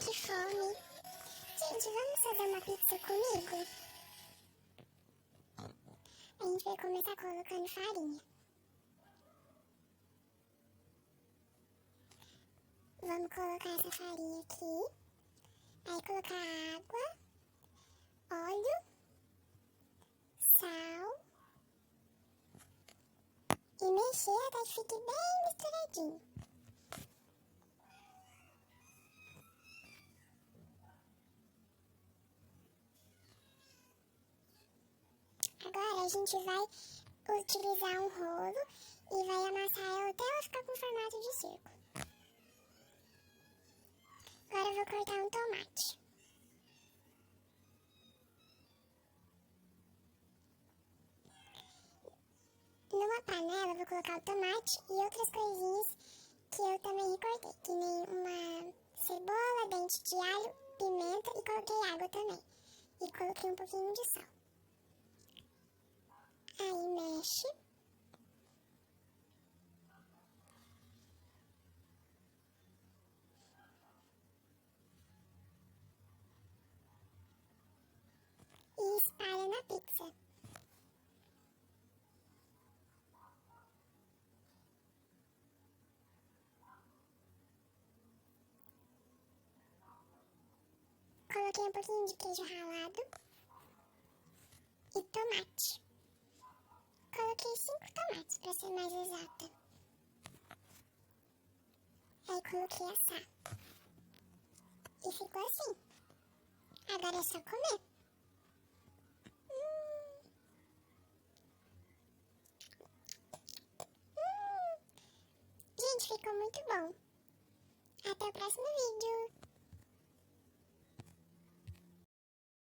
que fome! Gente, vamos fazer uma pizza comigo? A gente vai começar colocando farinha. Vamos colocar essa farinha aqui. Aí colocar água, óleo, sal e mexer até que fique bem misturadinho. Agora a gente vai utilizar um rolo e vai amassar ela até ela ficar com formato de círculo. Agora eu vou cortar um tomate. Numa panela eu vou colocar o tomate e outras coisinhas que eu também recortei, que nem uma cebola, dente de alho, pimenta e coloquei água também. E coloquei um pouquinho de sal. Aí mexe. E espalha na pizza. Coloquei um pouquinho de queijo ralado e tomate. Coloquei 5 tomates para ser mais exata. Aí coloquei assar. E ficou assim. Agora é só comer. Gente, ficou muito bom. Até o próximo vídeo.